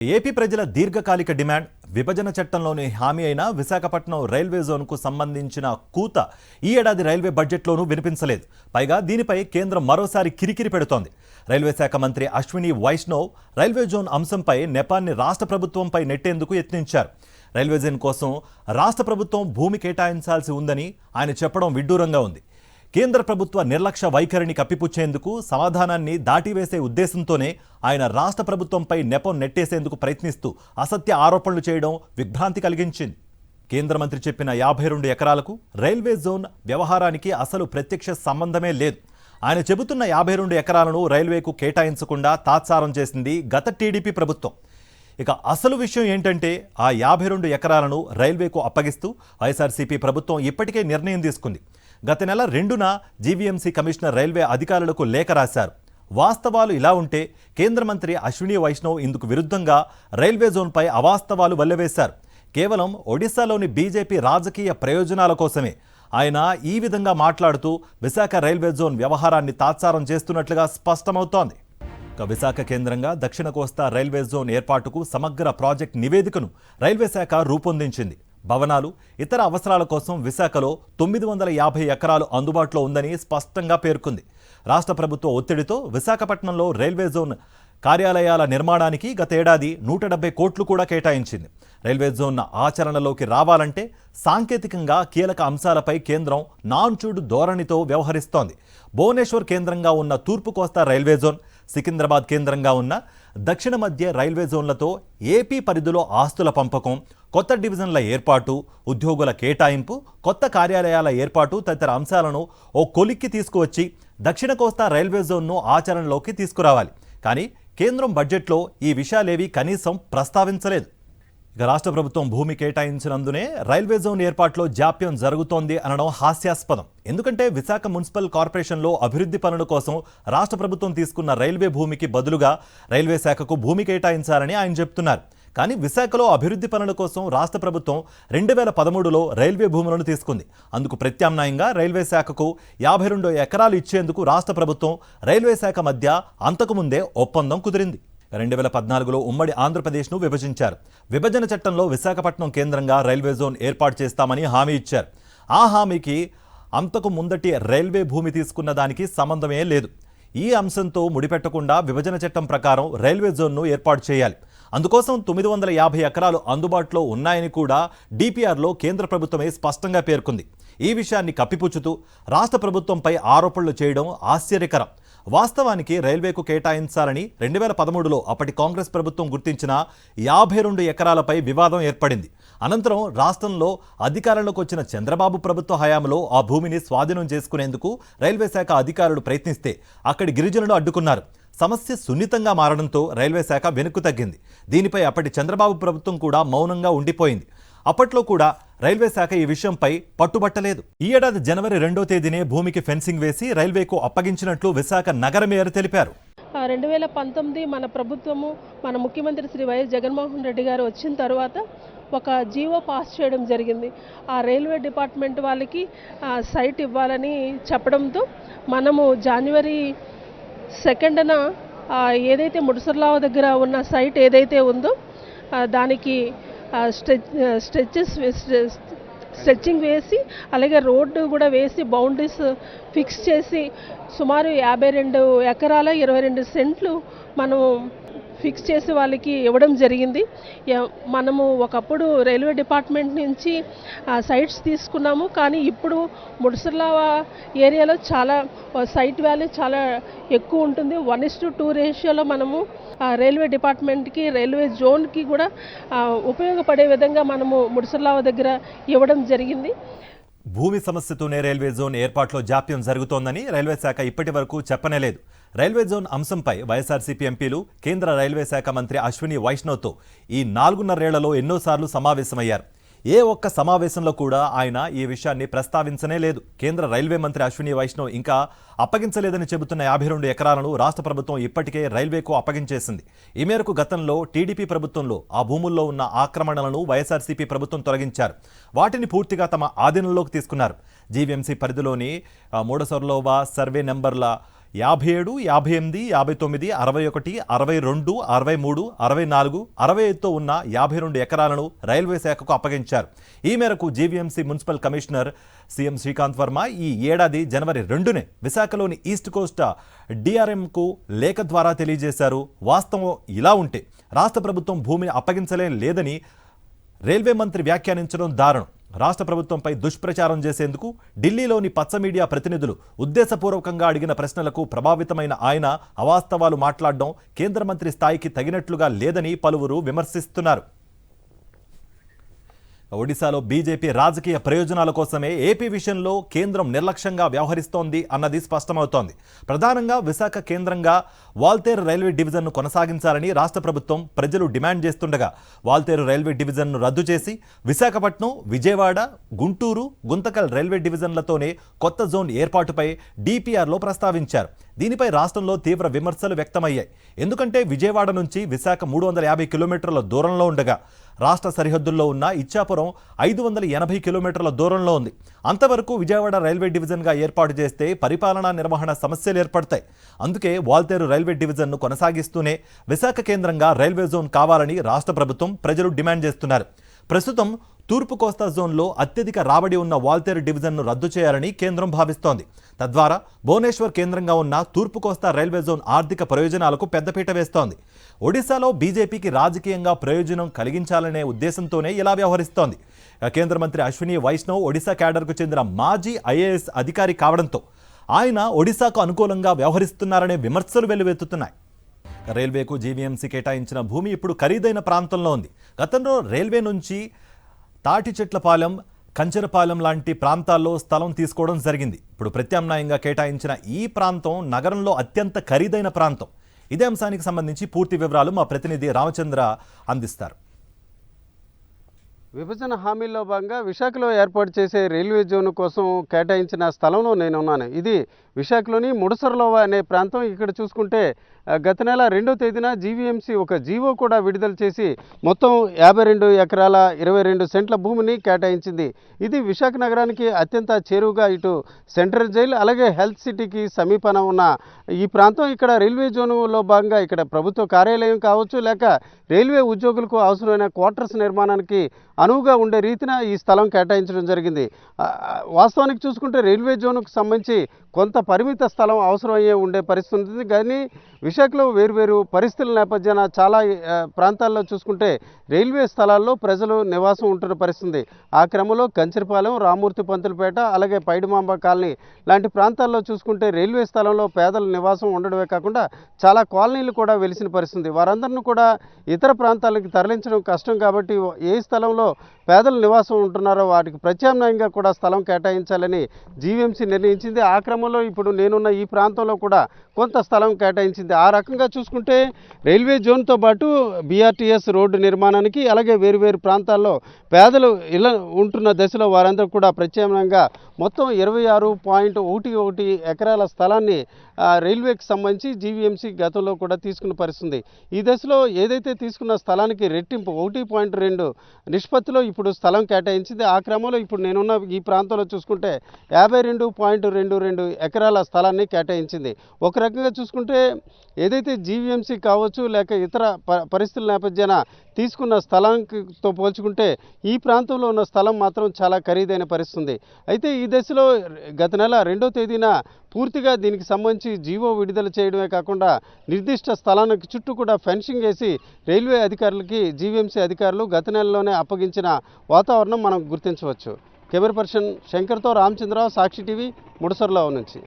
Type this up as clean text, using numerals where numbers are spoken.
AP ప్రజల దీర్ఘకాలిక demand విభజన చట్టంలోని హామీ అయిన విశాఖపట్నం రైల్వే జోన్కు సంబంధించిన కూత ఈ ఏడాది రైల్వే బడ్జెట్లోనూ వినిపించలేదు. పైగా దీనిపై కేంద్రం మరోసారి కిరికిరి పెడుతోంది. రైల్వే శాఖ మంత్రి అశ్విని వైష్ణవ్ రైల్వే జోన్ అంశంపై నెపాన్ని రాష్ట్ర ప్రభుత్వంపై నెట్టేందుకు యత్నించారు. రైల్వే జోన్ కోసం రాష్ట్ర ప్రభుత్వం భూమి కేటాయించాల్సి ఉందని ఆయన చెప్పడం విడ్డూరంగా ఉంది. కేంద్ర ప్రభుత్వ నిర్లక్ష్య వైఖరిని కప్పిపుచ్చేందుకు, సమాధానాన్ని దాటివేసే ఉద్దేశంతోనే ఆయన రాష్ట్ర ప్రభుత్వంపై నెపం నెట్టేసేందుకు ప్రయత్నిస్తూ అసత్య ఆరోపణలు చేయడం విభ్రాంతి కలిగించింది. కేంద్ర మంత్రి చెప్పిన 52 ఎకరాలకు రైల్వే జోన్ వ్యవహారానికి అసలు ప్రత్యక్ష సంబంధమే లేదు. ఆయన చెబుతున్న 52 ఎకరాలను రైల్వేకు కేటాయించకుండా తాత్సారం చేసింది గత టీడీపీ ప్రభుత్వం. ఇక అసలు విషయం ఏంటంటే ఆ 52 ఎకరాలను రైల్వేకు అప్పగిస్తూ వైఎస్ఆర్సీపీ ప్రభుత్వం ఇప్పటికే నిర్ణయం తీసుకుంది. గత నెల 2న జీవీఎంసీ కమిషనర్ రైల్వే అధికారులకు లేఖ రాశారు. వాస్తవాలు ఇలా ఉంటే కేంద్ర మంత్రి అశ్విని వైష్ణవ్ ఇందుకు విరుద్ధంగా రైల్వే జోన్పై అవాస్తవాలు వల్లవేశారు. కేవలం ఒడిశాలోని బీజేపీ రాజకీయ ప్రయోజనాల కోసమే ఆయన ఈ విధంగా మాట్లాడుతూ విశాఖ రైల్వే జోన్ వ్యవహారాన్ని తాత్సారం చేస్తున్నట్లుగా స్పష్టమవుతోంది. విశాఖ కేంద్రంగా దక్షిణ కోస్తా రైల్వే జోన్ ఏర్పాటుకు సమగ్ర ప్రాజెక్ట్ నివేదికను రైల్వే శాఖ రూపొందించింది. భవనాలు, ఇతర అవసరాల కోసం విశాఖలో 950 ఎకరాలు అందుబాటులో ఉందని స్పష్టంగా పేర్కొంది. రాష్ట్ర ప్రభుత్వ ఒత్తిడితో విశాఖపట్నంలో రైల్వే జోన్ కార్యాలయాల నిర్మాణానికి గత ఏడాది 170 కోట్లు కూడా కేటాయించింది. రైల్వే జోన్ ఆచరణలోకి రావాలంటే సాంకేతికంగా కీలక అంశాలపై కేంద్రం నాన్చూడు ధోరణితో వ్యవహరిస్తోంది. భువనేశ్వర్ కేంద్రంగా ఉన్న తూర్పు కోస్తా రైల్వే జోన్, సికింద్రాబాద్ కేంద్రంగా ఉన్న దక్షిణ మధ్య రైల్వే జోన్లతో ఏపీ పరిధిలో ఆస్తుల పంపకం, కొత్త డివిజన్ల ఏర్పాటు, ఉద్యోగుల కేటాయింపు, కొత్త కార్యాలయాల ఏర్పాటు తదితర అంశాలను ఓ కొలిక్కి తీసుకువచ్చి దక్షిణ కోస్తా రైల్వే జోన్ను ఆచరణలోకి తీసుకురావాలి. కానీ కేంద్రం బడ్జెట్లో ఈ విషయాలేవీ కనీసం ప్రస్తావించలేదు. ఇక రాష్ట్ర ప్రభుత్వం భూమి కేటాయించినందునే రైల్వే జోన్ ఏర్పాటులో జాప్యం జరుగుతోంది అనడం హాస్యాస్పదం. ఎందుకంటే విశాఖ మున్సిపల్ కార్పొరేషన్లో అభివృద్ధి పనుల కోసం రాష్ట్ర ప్రభుత్వం తీసుకున్న రైల్వే భూమికి బదులుగా రైల్వే శాఖకు భూమి కేటాయించాలని ఆయన చెప్తున్నారు. కానీ విశాఖలో అభివృద్ధి పనుల కోసం రాష్ట్ర ప్రభుత్వం 2013లో రైల్వే భూములను తీసుకుంది. అందుకు ప్రత్యామ్నాయంగా రైల్వే శాఖకు 52 ఎకరాలు ఇచ్చేందుకు రాష్ట్ర ప్రభుత్వం, రైల్వే శాఖ మధ్య అంతకుముందే ఒప్పందం కుదిరింది. 2014లో ఉమ్మడి ఆంధ్రప్రదేశ్ను విభజించారు. విభజన చట్టంలో విశాఖపట్నం కేంద్రంగా రైల్వే జోన్ ఏర్పాటు చేస్తామని హామీ ఇచ్చారు. ఆ హామీకి అంతకు ముందటి రైల్వే భూమి తీసుకున్న దానికి సంబంధమే లేదు. ఈ అంశంతో ముడిపెట్టకుండా విభజన చట్టం ప్రకారం రైల్వే జోన్ను ఏర్పాటు చేయాలి. అందుకోసం 950 ఎకరాలు అందుబాటులో ఉన్నాయని కూడా డిపిఆర్లో కేంద్ర ప్రభుత్వమే స్పష్టంగా పేర్కొంది. ఈ విషయాన్ని కప్పిపుచ్చుతూ రాష్ట్ర ప్రభుత్వంపై ఆరోపణలు చేయడం ఆశ్చర్యకరం. వాస్తవానికి రైల్వేకు కేటాయించాలని 2013లో అప్పటి కాంగ్రెస్ ప్రభుత్వం గుర్తించిన 52 ఎకరాలపై వివాదం ఏర్పడింది. అనంతరం రాష్ట్రంలో అధికారంలోకి వచ్చిన చంద్రబాబు ప్రభుత్వ హయాంలో ఆ భూమిని స్వాధీనం చేసుకునేందుకు రైల్వే శాఖ అధికారులు ప్రయత్నిస్తే అక్కడి గిరిజనులు అడ్డుకున్నారు. సమస్య సున్నితంగా మారడంతో రైల్వే శాఖ వెనుక్కు తగ్గింది. దీనిపై అప్పటి చంద్రబాబు ప్రభుత్వం కూడా మౌనంగా ఉండిపోయింది. అప్పట్లో కూడా రైల్వే శాఖ ఈ విషయంపై పట్టుబట్టలేదు. ఈ ఏడాది జనవరి 2వ తేదీనే భూమికి ఫెన్సింగ్ వేసి రైల్వేకు అప్పగించినట్లు విశాఖ నగర మేయర్ తెలిపారు. 2019 మన ప్రభుత్వము, మన ముఖ్యమంత్రి శ్రీ వైఎస్ జగన్మోహన్ రెడ్డి గారు వచ్చిన తర్వాత ఒక జీవో పాస్ చేయడం జరిగింది. ఆ రైల్వే డిపార్ట్మెంట్ వాళ్ళకి సైట్ ఇవ్వాలని చెప్పడంతో మనము జనవరి 2న ఏదైతే ముడుసర్లావ దగ్గర ఉన్న సైట్ ఏదైతే ఉందో దానికి స్ట్రెచ్చింగ్ వేసి, అలాగే రోడ్డు కూడా వేసి, బౌండరీస్ ఫిక్స్ చేసి సుమారు 52 ఎకరాల 22 సెంట్లు మనం ఫిక్స్ చేసి వాళ్ళకి ఇవ్వడం జరిగింది. మనము ఒకప్పుడు రైల్వే డిపార్ట్మెంట్ నుంచి సైట్స్ తీసుకున్నాము. కానీ ఇప్పుడు ముడుసర్లావ ఏరియాలో చాలా సైట్ వాల్యూ చాలా ఎక్కువ ఉంటుంది. 1:2 రేషియోలో మనము రైల్వే డిపార్ట్మెంట్కి, రైల్వే జోన్కి కూడా ఉపయోగపడే విధంగా మనము ముడుసర్లావ దగ్గర ఇవ్వడం జరిగింది. భూమి సమస్యతోనే రైల్వే జోన్ ఏర్పాటులో జాప్యం జరుగుతోందని రైల్వే శాఖ ఇప్పటి వరకు చెప్పనేలేదు. రైల్వే జోన్ అంశంపై వైఎస్ఆర్సీపీ ఎంపీలు కేంద్ర రైల్వే శాఖ మంత్రి అశ్విని వైష్ణవ్తో ఈ 4.5 ఏళ్లలో ఎన్నోసార్లు సమావేశమయ్యారు. ఏ ఒక్క సమావేశంలో కూడా ఆయన ఈ విషయాన్ని ప్రస్తావించనే లేదు. కేంద్ర రైల్వే మంత్రి అశ్విని వైష్ణవ్ ఇంకా అప్పగించలేదని చెబుతున్న 52 ఎకరాలను రాష్ట్ర ప్రభుత్వం ఇప్పటికే రైల్వేకు అప్పగించేసింది. ఈ మేరకు గతంలో టీడీపీ ప్రభుత్వంలో ఆ భూముల్లో ఉన్న ఆక్రమణలను వైఎస్ఆర్సీపీ ప్రభుత్వం తొలగించారు. వాటిని పూర్తిగా తమ ఆధీనంలోకి తీసుకున్నారు. జీవీఎంసీ పరిధిలోని మూడసర్లోవా సర్వే నెంబర్ల 57, 58, 59, 61, 62, 63, 64, 65తో ఉన్న 52 ఎకరాలను రైల్వే శాఖకు అప్పగించారు. ఈ మేరకు GVMC municipal commissioner CM Srikanth Varma ఈ ఏడాది జనవరి 2నే విశాఖలోని ఈస్ట్ కోస్ట్ డిఆర్ఎంకు లేఖ ద్వారా తెలియజేశారు. వాస్తవం ఇలా ఉంటే రాష్ట్ర ప్రభుత్వం భూమిని అప్పగించలేం లేదని రైల్వే మంత్రి వ్యాఖ్యానించడం దారుణం. రాష్ట్ర ప్రభుత్వంపై దుష్ప్రచారం చేసేందుకు ఢిల్లీలోని పచ్చ మీడియా ప్రతినిధులు ఉద్దేశపూర్వకంగా అడిగిన ప్రశ్నలకు ప్రభావితమైన ఆయన అవాస్తవాలు మాట్లాడడం కేంద్ర మంత్రి స్థాయికి తగినట్లుగా లేదని పలువురు విమర్శిస్తున్నారు. ఒడిశాలో బీజేపీ రాజకీయ ప్రయోజనాల కోసమే ఏపీ విషయంలో కేంద్రం నిర్లక్ష్యంగా వ్యవహరిస్తోంది అన్నది స్పష్టమవుతోంది. ప్రధానంగా విశాఖ కేంద్రంగా వాల్తేరు రైల్వే డివిజన్ను కొనసాగించాలని రాష్ట్ర ప్రభుత్వం ప్రజలు డిమాండ్ చేస్తుండగా వాల్తేరు రైల్వే డివిజన్ను రద్దు చేసి విశాఖపట్నం, విజయవాడ, గుంటూరు, గుంతకల్ రైల్వే డివిజన్లతోనే కొత్త జోన్ ఏర్పాటుపై డిపిఆర్లో ప్రస్తావించారు. దీనిపై రాష్ట్రంలో తీవ్ర విమర్శలు వ్యక్తమయ్యాయి. ఎందుకంటే విజయవాడ నుంచి విశాఖ 350 కిలోమీటర్ల దూరంలో ఉండగా రాష్ట్ర సరిహద్దుల్లో ఉన్న ఇచ్చాపురం 580 కిలోమీటర్ల దూరంలో ఉంది. అంతవరకు విజయవాడ రైల్వే డివిజన్గా ఏర్పాటు చేస్తే పరిపాలనా నిర్వహణ సమస్యలు ఏర్పడతాయి. అందుకే వాల్తేరు రైల్వే డివిజన్ను కొనసాగిస్తూనే విశాఖ కేంద్రంగా రైల్వే జోన్ కావాలని రాష్ట్ర ప్రభుత్వం, ప్రజలు డిమాండ్ చేస్తున్నారు. ప్రస్తుతం తూర్పు కోస్తా జోన్లో అత్యధిక రాబడి ఉన్న వాల్తేరు డివిజన్ను రద్దు చేయాలని కేంద్రం భావిస్తోంది. తద్వారా భువనేశ్వర్ కేంద్రంగా ఉన్న తూర్పు కోస్తా రైల్వే జోన్ ఆర్థిక ప్రయోజనాలకు పెద్దపీట వేస్తోంది. ఒడిశాలో బీజేపీకి రాజకీయంగా ప్రయోజనం కలిగించాలనే ఉద్దేశంతోనే ఇలా వ్యవహరిస్తోంది. కేంద్ర మంత్రి అశ్విని వైష్ణవ్ ఒడిశా క్యాడర్కు చెందిన మాజీ ఐఏఎస్ అధికారి కావడంతో ఆయన ఒడిశాకు అనుకూలంగా వ్యవహరిస్తున్నారనే విమర్శలు వెల్లువెత్తుతున్నాయి. రైల్వేకు జీవీఎంసీ కేటాయించిన భూమి ఇప్పుడు ఖరీదైన ప్రాంతంలో ఉంది. గతంలో రైల్వే నుంచి తాటిచెట్లపాలెం, కంచెరపాలెం లాంటి ప్రాంతాల్లో స్థలం తీసుకోవడం జరిగింది. ఇప్పుడు ప్రత్యామ్నాయంగా కేటాయించిన ఈ ప్రాంతం నగరంలో అత్యంత ఖరీదైన ప్రాంతం. ఇదే అంశానికి సంబంధించి పూర్తి వివరాలు మా ప్రతినిధి రామచంద్ర అందిస్తారు. విభజన హామీల్లో భాగంగా విశాఖలో ఏర్పాటు చేసే రైల్వే జోన్ కోసం కేటాయించిన స్థలంలో నేనున్నాను. ఇది విశాఖలోని ముడసర్లోవా అనే ప్రాంతం. ఇక్కడ చూసుకుంటే గత నెల 2వ తేదీన జీవీఎంసీ ఒక జీవో కూడా విడుదల చేసి మొత్తం 52 ఎకరాల 22 సెంట్ల భూమిని కేటాయించింది. ఇది విశాఖ నగరానికి అత్యంత చేరువుగా ఇటు సెంట్రల్ జైలు అలాగే హెల్త్ సిటీకి సమీపాన ఉన్న ఈ ప్రాంతం. ఇక్కడ రైల్వే జోన్లో భాగంగా ఇక్కడ ప్రభుత్వ కార్యాలయం కావచ్చు లేక రైల్వే ఉద్యోగులకు అవసరమైన క్వార్టర్స్ నిర్మాణానికి అనువుగా ఉండే రీతిన ఈ స్థలం కేటాయించడం జరిగింది. వాస్తవానికి చూసుకుంటే రైల్వే జోన్కు సంబంధించి కొంత పరిమిత స్థలం అవసరమయ్యే ఉండే పరిస్థితి ఉంటుంది. కానీ విశాఖలో వేరువేరు పరిస్థితుల నేపథ్యాన చాలా ప్రాంతాల్లో చూసుకుంటే రైల్వే స్థలాల్లో ప్రజలు నివాసం ఉంటున్న పరిస్థితి. ఆ క్రమంలో కంచెరపాలెం, రామూర్తి పంతులపేట అలాగే పైడిమాంబ కాలనీ లాంటి ప్రాంతాల్లో చూసుకుంటే రైల్వే స్థలంలో పేదల నివాసం ఉండడమే కాకుండా చాలా కాలనీలు కూడా వెలిసిన పరిస్థితి. వారందరినీ కూడా ఇతర ప్రాంతాలకు తరలించడం కష్టం కాబట్టి ఏ స్థలంలో పేదలు నివాసం ఉంటున్నారో వాటికి ప్రత్యామ్నాయంగా కూడా స్థలం కేటాయించాలని జీవీఎంసీ నిర్ణయించింది. ఆ క్రమంలో ఇప్పుడు నేనున్న ఈ ప్రాంతంలో కూడా కొంత స్థలం కేటాయించింది. ఆ రకంగా చూసుకుంటే రైల్వే జోన్తో పాటు బీఆర్టీఎస్ రోడ్డు నిర్మాణానికి అలాగే వేరువేరు ప్రాంతాల్లో పేదలు ఇలా ఉంటున్న దశలో వారందరూ కూడా ప్రత్యామ్నాయంగా మొత్తం 26.11 ఎకరాల స్థలాన్ని రైల్వేకి సంబంధించి జీవీఎంసీ గతంలో కూడా తీసుకున్న పరిస్థితి. ఈ దశలో ఏదైతే తీసుకున్న స్థలానికి రెట్టింపు 1.2 నిష్పత్తిలో ఇప్పుడు స్థలం కేటాయించింది. ఆ క్రమంలో ఇప్పుడు నేనున్న ఈ ప్రాంతంలో చూసుకుంటే 52.22 ఎకరాల స్థలాన్ని కేటాయించింది. ఒక రకంగా చూసుకుంటే ఏదైతే జీవీఎంసీ కావచ్చు లేక ఇతర పరిస్థితుల నేపథ్యాన తీసుకున్న స్థలంతో పోల్చుకుంటే ఈ ప్రాంతంలో ఉన్న స్థలం మాత్రం చాలా ఖరీదైన పరిస్థితి. అయితే ఈ దశలో గత నెల 2వ తేదీన పూర్తిగా దీనికి సంబంధించి జీవో విడుదల చేయడమే కాకుండా నిర్దిష్ట స్థలానికి చుట్టూ కూడా ఫెన్సింగ్ వేసి రైల్వే అధికారులకి జీవీఎంసీ అధికారులు గత నెలలోనే అప్పగించిన వాతావరణం మనం గుర్తించవచ్చు. కెమెరా పర్సన్ శంకర్తో రామచంద్రరావు, సాక్షి టీవీ, ముడసర్లో నుంచి.